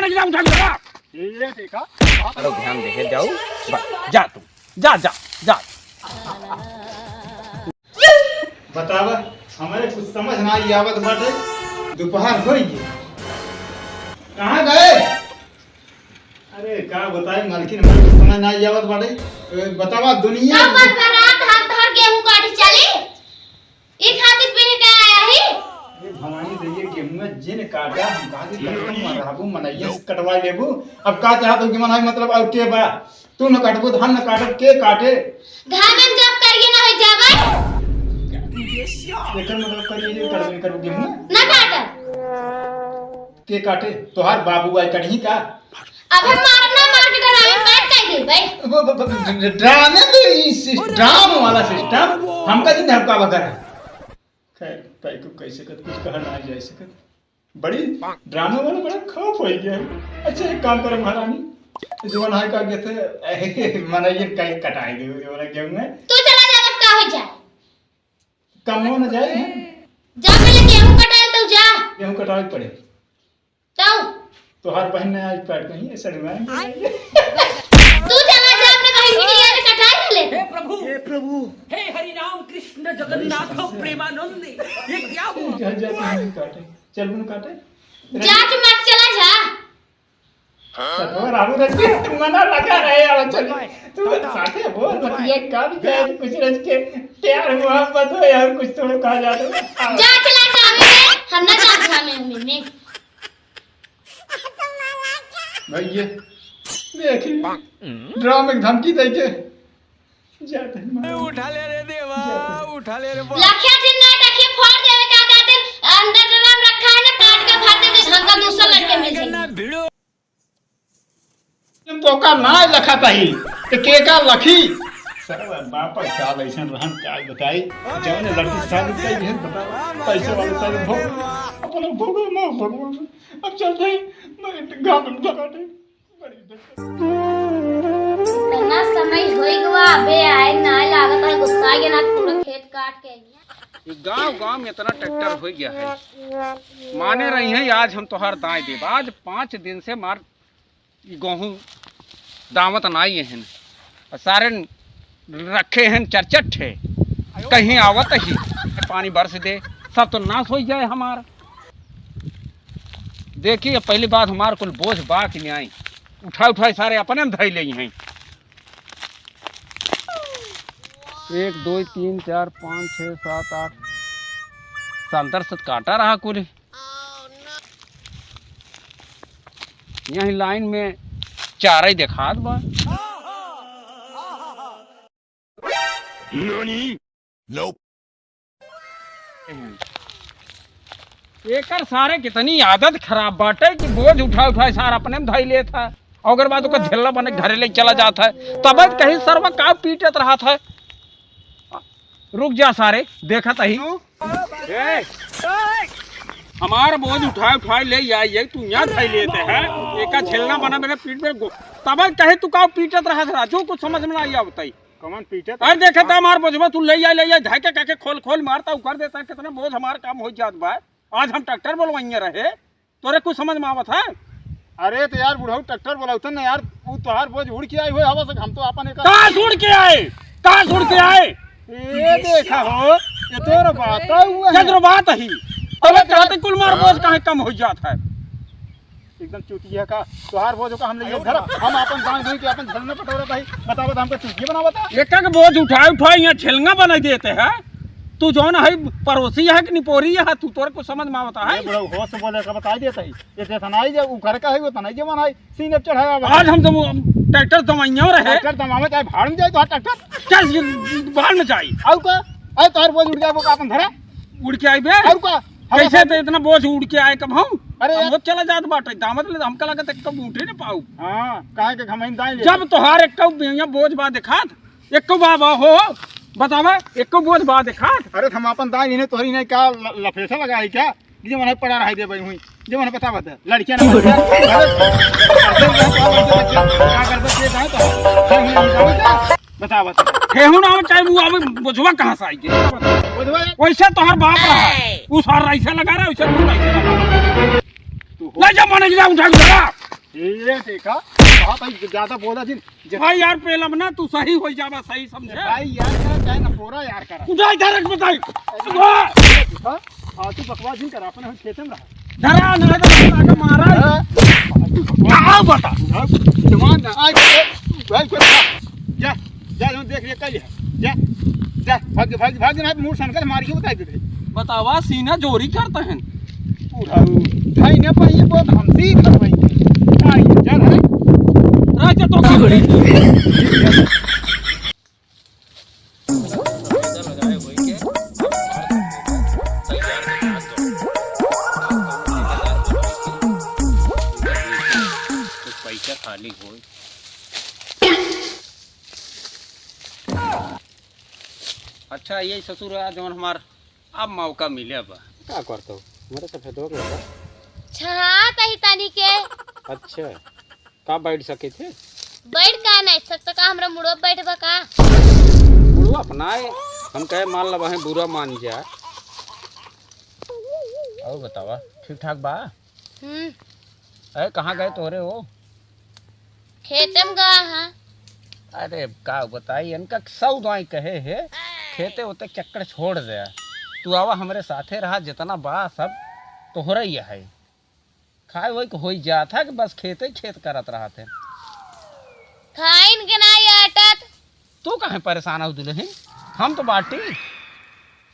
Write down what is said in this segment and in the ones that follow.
माने जा उठा के ये देखा अरे ध्यान देके जाओ जा तुम जा जा जा बतावा हमारे कुछ समझ ना आई आवत बाटे दोपहर हो गई कहाँ गए अरे का बताए मालकिन हमारे कुछ समझ ना आई आवत बाटे बतावा दुनिया पर रात हाथ धर गेहूं काट चली ई खातिर पे के आया ही ये भवानी दैये गेहूं में जिन काटा हम काजी कटम मराबू मनैया से कटवा लेबू अब का चाहत हो कि मन है मतलब और के बा तू न काटबू तो हम न काटब के काटे घामन जब करिए ना हो जावे एकर मतलब करिए जे करबे करू गेहूं ना काट के काटे तोहार बाबू आई कटही का अब हम मारब ना मार के डरावे काट काई दे भाई ड्रामे में ड्राम वाला सिस्टम हमका दिन धक्का बकर खैर ताई को कैसे कत कुछ कहा ना जाए सकत बड़ी ड्रामे वाला बड़ा खौफ हो गया अच्छा एक काम करो महारानी जीवन है का गए थे मनैया कहीं कटाई दे वाला गेहूं में तू चला जा का हो जाए कम हो न जाए जा पहले गेहूं कटाल तो जा गेहूं कटाई पड़े तो तोहार बहन ने आज पैर कहीं सड़ में तू चला जा अपने बहन के लिए कटाई ले हे प्रभु हे हरि राम कृष्ण जगन्नाथ प्रेमानंद ये क्या हुआ जा जा नहीं काटे चल बुन काटे जा तू मत चला जा सतवा रामू रखी तुम मना लगा रहे अब चल तू साथे बोल बतिया का भी कहे कुछ रच के प्यार मोहब्बत हो यार कुछ थोड़ा कहा जा दो जा चला जा हम ना जा में भैया देखी ड्राम एक धमकी दे के जाते उठा ले रे देवा उठा ले रे लखिया दिन ना टके फोड़ देवे का कहते अंदर ड्राम रखा है ना काट के फाड़ दे हमका दूसरा लड़के मिल जाए तुम तो का ना लखा ताही तो के का लखी सर बाप साल ऐसा रहन का बताई जौन लड़की शादी कई है बता पैसे वाले सारे भोग अपना भोगो मो भगवान अब चल जाई मैं गांव में लगाते ना समय होई गवा बे आए ना लागत है गुस्सा के ना पूरा खेत काट के गांव में इतना ट्रैक्टर हो गया है माने रही हैं आज हम तोहर दाएं देव आज 5 दिन से मार गेहूं दावत नाई है सारे रखे हैं चरचट है कहीं आवत ही पानी बरस दे सब तो नाश हो जाए हमारा देखिए पहली बात हमारे कुल बोझ बा कि नहीं आई उठाए सारे अपने में धई ले हैं 1 2 3 4 5 6 7 8 संतर से काटा रहा कुल यही लाइन में चार ही देखात बा एकर सारे कितनी आदत खराब बाटे कि बोझ उठा सारा अपने में धई लेता है अगर बाद ओकर झेला बने घरे ले चला जाता है तब कहीं सर्व का पीटत रहा था रुक जा सारे देखा तही हमारा बोझ उठाए ले आई तू यहाँ थई लेते है एक झेलना बना मेरे पीठ में तब कहे तू का पीटत रहा था जो कुछ समझ में नहीं आवता कमान पीटत अरे देखा था हमारे बोझवा तू ले आई ढाके काके खोल मारता कर देता कितना बोझ हमारा काम हो जात बा आज हम ट्रैक्टर बोलवाइए रहे तोरे कुछ समझ में आवत है अरे तो यार बुढ़ऊ ट्रैक्टर बोलाउतन ना यार वो तोहार बोझ उड़ के आई हुए हवा से हम तो अपन एक कहां उड़ के आए ये देखा हो ये तोर बात हुआ है क्या बात ही अबे चाहते कुल मार बोझ काहे कम हो जाता है एकदम चुतिया का तोहार बोझ का हम ले घर हम अपन जान धोई के अपन झलना पटोरा भाई बताओ हमको चुतिया बनावता एक का बोझ उठाए यहाँ झेलना बना देते हैं तू जो ना है पड़ोसी है कि निपोरी है तू तोरे को समझ में आवता है बुढ़ऊ होश से बोले का बता देता है ये जैसा नहीं जे उ घर का है वो तना जे मन है सीने पे चढ़ाया आज हम तो ट्रैक्टर दवाइयों रहे ट्रैक्टर दमावे चाहे भाड़ में जाए तो ट्रैक्टर क्या बाहर में जाई आउ का अरे तोहार बोझ उड़ जाए वो का अपन धरा उड़ के आई बे और का कैसे तो इतना बोझ उड़ के आए कब हम अरे हम चला जात बाटे दामत ले हमका लगा तक कब उठे न पाऊ हां काहे के हम दाई ले जब तोहार एक यहाँ बोझ बा दिखात एक बाबा हो बतावा एक बोझ बा दिखात अरे हम अपन दाई इन्हें तोहरी नहीं का लफेसा लगा है क्या जे मन पड़ा रहा दे बई हुई जे मन पता बता लड़कियां ना बता केहू ना चाहे वो अब बोझवा कहां से आई वैसे तोहर बाप रहा उस हर ऐसा लगा रहा वैसे तू ऐसा लगा ले जा माने जा उठा के ये देखा कहा भाई ज्यादा बोला दिन भाई यार पेलम ना तू सही हो जावा सही समझे भाई यार करा चाहे ना पूरा यार करा उठाई धरक बताई हाँ तू बकवास नहीं करा अपने हम खेते में रहा धरा नहीं तो बता के मारा क्या बता जवान ना आज भाई कोई जा जा जो देख ले कल जा जा भाग ना मुंह सन कर मार के बता दे बतावा सीना जोरी करते हैं पूरा भाई ने पर ये बहुत हमसी करवाई क्या ये चल है राजा तो की बड़ी पैसा खाली हो अच्छा यही ससुर है जो हमार अब मौका मिले बा क्या करता हूँ मेरे सफेद हो गया छहा तही तानी के अच्छा का बैठ सके थे बैठ का नहीं सकता का हमरा मुड़ो बैठबा का बुढ़वा अपनाए हम कहे मान लब है बुरा मान जाए और बतावा ठीक ठाक बा अरे कहाँ गए तोरे हो खेतम गा हां अरे का बताई इनका सौ दुआई कहे है खेते होते चक्कर छोड़ दे तू आवा हमारे साथे रहा जितना बा सब तोहरा ही है खाए वही हो जाता कि बस खेते खेत करत रहा थे खाइन के नहीं आटत तू कहाँ परेशान हो दुल्हन हम तो बाटी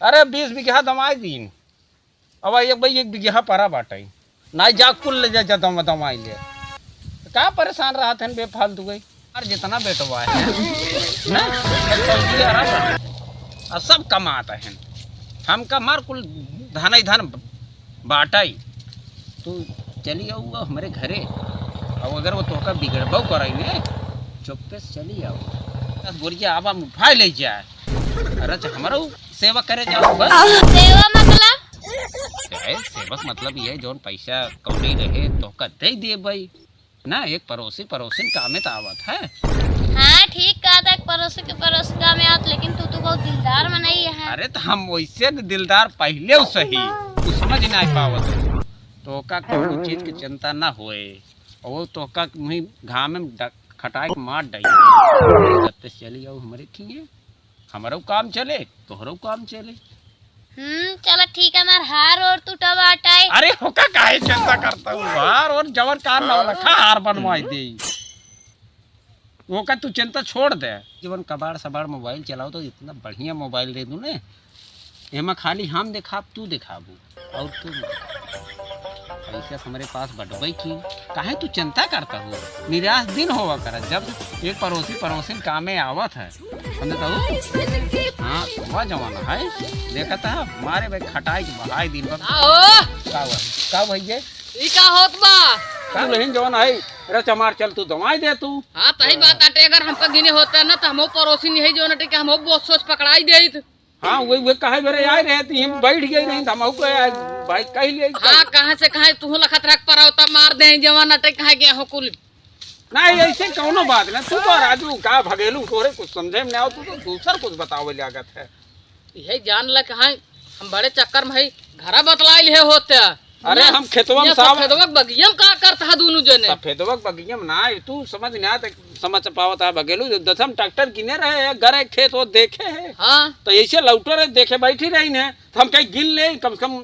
अरे 20 बीघा दमाई दीन अब एक भाई 1 बीघा परा बाटाई ना जा कुल ले जा दमाई ले का परेशान रहा थे बेफालतू गई और जितना बेटवा है और सब कमाता है हम का मार कुल धन ही धन बाटाई तू चली आओ हमारे घरे और अगर वो तोहका बिगड़बो कराई ने चुप्पे से चली आओ 10 बोरिया आवा उठा ले जाए अरे हमारा सेवा करे जाओ बस सेवा मतलब सेवक मतलब ये जोन पैसा कौड़ी रहे तोहका दे दे भाई ना एक पड़ोसी कामे तो आवत है हाँ ठीक कहा था पड़ोसी के पड़ोसी का में आत लेकिन तू तो बहुत दिलदार मनाई है अरे तो हम वैसे दिलदार पहले सही तू समझ नहीं पावत तो का कोनो चीज की चिंता ना होए और तो का मुही घाम में खटाई मार दई चली आओ हमारे खिए हमारो काम चले तोहरो काम चले चलो ठीक है मार हार और तू टब हटाई अरे होका काहे चिंता करता हूँ हार और जवन कार ना रखा हार बनवाई दे वो का तू चिंता छोड़ दे जीवन कबाड़ सबाड़ मोबाइल चलाओ तो इतना बढ़िया मोबाइल दे दूँ ने एमा खाली हम दिखाब तू दिखाबू और तू पैसा हमारे पास बढ़वाई की काहे तू चिंता करता हो निराश दिन होगा कर जब एक पड़ोसी कामे आवत है समझे तो हाँ वह जमाना है देखा था हमारे भाई खटाई के बहाई दिन पर का भैया ई का होत बा का नहीं जवान है अरे चमार चल तू दवाई दे तू हां तही बात आटे अगर हमका गिने होता ना तो हमो पड़ोसी नहीं है जो नटे के हमो बहुत सोच पकड़ाई देत हाँ वही कहे मेरे आए रहे थी हम बैठ गए नहीं हम भाई कह लिए हां कहां से कहां तू लखत रख पर आवता मार दे जवान नटे कहां गया हो कुल नहीं ऐसे कौनो बात ना तू तो राजू का भगेलू तोरे कुछ समझे में नहीं आओ तू तो दूसर कुछ बतावे लागत है यही जान ल कहां हम बड़े चक्कर में है घरा बतलाई ले होते अरे हम खेतवा में साहब सफेदवा बगियम का करता है दोनों जने सफेदवा बगियम ना तू समझ नहीं आता समझ पावत है बगेलू दसम ट्रैक्टर गिने रहे घर खेत वो देखे है हां तो ऐसे लौटे रहे देखे बैठी रही ने तो हम कहीं गिन ले कम से कम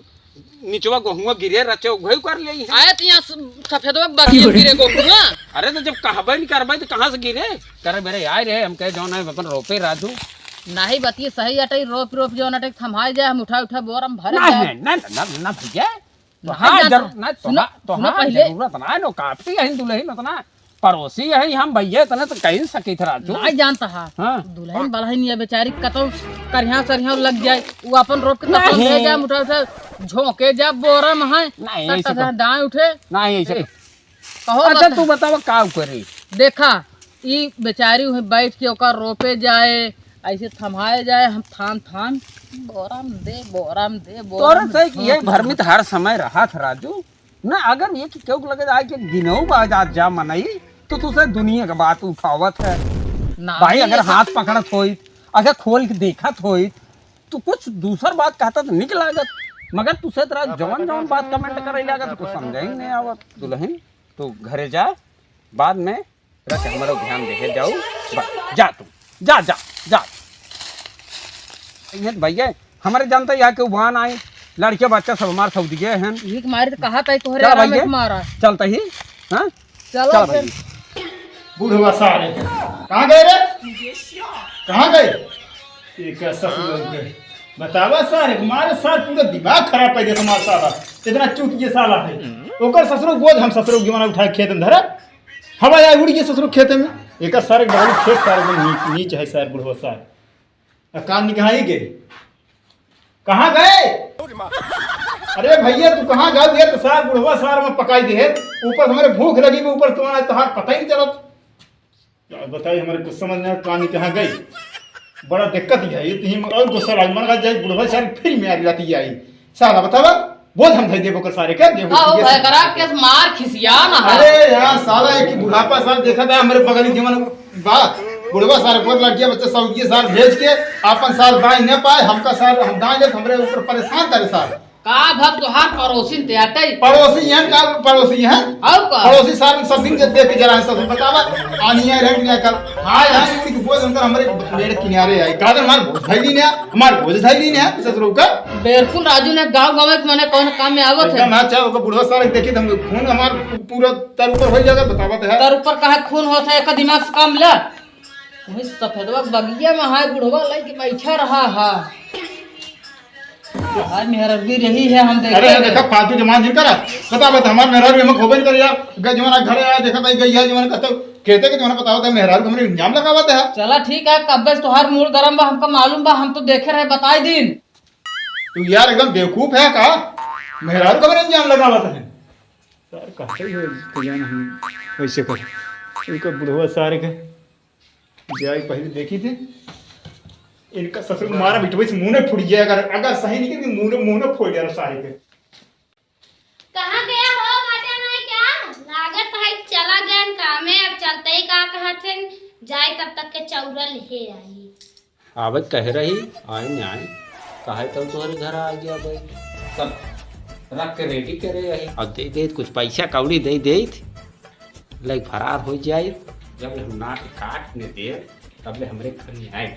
निचवा गहुआ गिरे रचे वही कर ले आए तो यहाँ सफेदवा बगियम गिरे गहुआ अरे तो जब कहबे नहीं करबे तो कहाँ से गिरे करे मेरे आए रहे हम कहे जौन है अपन रोपे राजू नहीं बतिए सही अटई रोप जो नटे थमाए जाए हम उठा बोरम भरे जाए ना भैया तो हाँ जरूर ना तो हाँ पहले जरूरत ना नो काफी है दुल्हन उतना पड़ोसी है हम भैया इतना तो कहीं सके थे राजू नहीं जानता है हाँ दुल्हन बलहन ये बेचारी कतो करिया लग जाए वो अपन रोप के तपन ले जाए उठा झोंके जा बोरा में है नहीं ऐसे दाएं उठे नहीं ऐसे कहो अच्छा तू बताओ का करे देखा ई बेचारी बैठ के ओकर रोपे जाए ऐसे थमाए जाए हम थाम बोराम दे तोरा से ये भरमित हर समय रहा था राजू ना अगर ये क्यों लगे आज के दिनों बाद आज जा मनाई तो तुझसे दुनिया का बात उठावत है भाई अगर हाथ पकड़त होई अगर खोल के देखत होई तो कुछ दूसर बात कहता तो निक लागत मगर तुझसे तरह जवन बात कमेंट करे लागत कुछ समझ ही नहीं आवत दुल्हन तो घरे जा बाद में रख हमारा ध्यान देखे जाओ। जा तुम जा जा जा भैया हमारे जानते यहाँ के वहां आए लड़के बच्चा सब हमारे सऊदी गए हैं। एक मारी तो कहा था तोहरे चल आराम भैया। में मारा। चलता ही हाँ चलो चल फिर। भैया। बूढ़वा सारे कहाँ गए रे? कहाँ गए? एक ससुर के बतावा सारे हमारे साथ पूरा दिमाग खराब कर दिया तुम्हारा साला। इतना चूक ये साला है। ओकर ससुर बोझ हम ससुर के मना उठाए खेत में धरा हवा आए उड़ गए ससुर खेत में। एक सारे डाली खेत सारे में नीच है सारे बूढ़वा सारे। कान निकाल गए कहाँ गए? अरे भैया तू कहाँ गए? ये तो सार बुढ़वा सार में पकाई दे ऊपर हमारे भूख लगी भी ऊपर तुम्हारा तहार पता ही नहीं चला। क्या बताइए हमारे कुछ समझ में कहानी कहाँ गई। बड़ा दिक्कत ही है ये तुम और गुस्सा लग मन जाए बुढ़वा सारी फिर में आ जाती आई साला बतावा बोझ हम धई देबो कर सारे कर देबो। आओ भाई करा के मार खिसिया ना। अरे यार साला एक बुढ़ापा साल देखा था हमारे बगल जीवन बात बुढ़वा सारे बहुत लड़कियां बच्चे सऊदी साल भेज के अपन साल दाई न पाए हमका साल हम दाई जब हमरे ऊपर परेशान करे साल का भक्त तोहार पड़ोसी ते आते पड़ोसी हैं का पड़ोसी हैं और का पड़ोसी साल सब दिन देख के जरा सब बतावा आनिया रेट ने कल हां यार की बोझ अंदर हमारे मेरे किनारे आई कादर मार धैली ने हमार बोझ धैली ने ससुर का बिल्कुल राजू ने गांव में मैंने कौन काम में आवत है। एकदम अच्छा ओका बुढ़वा साल देखी हम खून हमार पूरा तर ऊपर हो जाएगा बतावा तो है तर ऊपर कहा खून होता है एक दिमाग से काम ले वही सफेदवा बगिया में है बुढ़वा लाई के बैठा रहा है। आज मेहरबी रही है हम देखे। अरे देखा फालतू जमान जिन करा बता बता हमार मेहरारू हम खोबन कर या जमाना घर आया देखा भाई गई है जमाना कहते कहते कि जमाना बताओ था मेहरारू हमरे इल्जाम लगावत है। चला ठीक है कब से तोहार मूड गरम बा हमको मालूम बा हम तो देखे रहे बताई दिन। तू यार एकदम बेवकूफ है का मेहरारू हमरे इल्जाम लगावत है सर कहते हो कल्याण हम वैसे कर इनका बुढ़वा सारे के जाई पहले देखी थी इनका ससुर मारा बिटवे से मुंह ने फूट गया अगर सही निकल के मुंह ने फोड़ गया सारे के। कहाँ गया हो माता नहीं क्या लागत है चला गया काम में अब चलते ही का कहते जाए तब तक के चौरा ले आई। आवे कह रही आए न आए कहे तो तुम्हारे घर आ गया भाई सब रख के रेडी करे रही और दे दे कुछ पैसा कौड़ी दे दे लाइक फरार हो जाए जब हम नाट काट ने दे तब ले हमरे घर में आए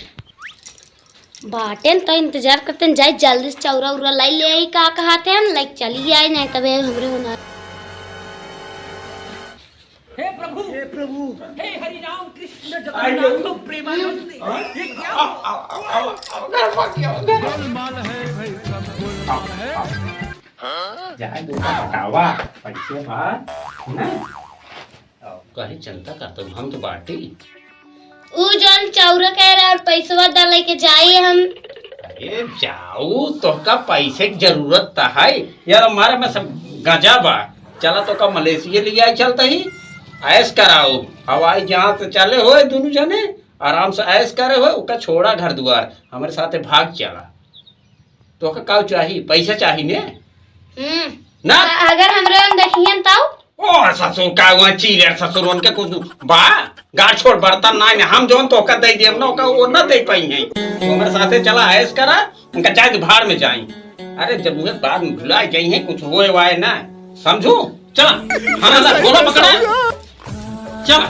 बाटेन तो इंतजार करते हैं जाए जल्दी से चौरा उरा लाई ले आई का कहते हैं लाइक चली आए नहीं तबे हमरे होना। हे प्रभु हे हरि राम कृष्ण जगन्नाथ प्रेमानंद ये क्या जाए दो बतावा पैसे बात ना कहीं चिंता करते हम तो बाटी ऊ जन चौरा कह रहा और पैसा डाल के जाइए हम। अरे जाऊ तो का पैसे की जरूरत था है यार हमारे में सब गजा बा चला तो का मलेशिया ले आए चलता ही ऐश कराओ हवाई जहाज से चले हो दोनों जने आराम से ऐश करे हो उसका छोड़ा घर द्वार हमारे साथ भाग चला तो का चाहिए पैसा चाहिए ने ना अगर हमरे देखिए तो ओ ससुर का हुआ चीरे ससुर उनके कुछ बा गाड़ छोड़ बर्तन ना ने हम जोन तो का दे देव ना का वो ना दे पाई है तो हमारे साथे चला ऐश करा उनका चाहे भाड़ में जाई अरे जब मुझे बाद में भुला गई है कुछ होए वाए ना समझो चला हमारा घोड़ा पकड़ा चला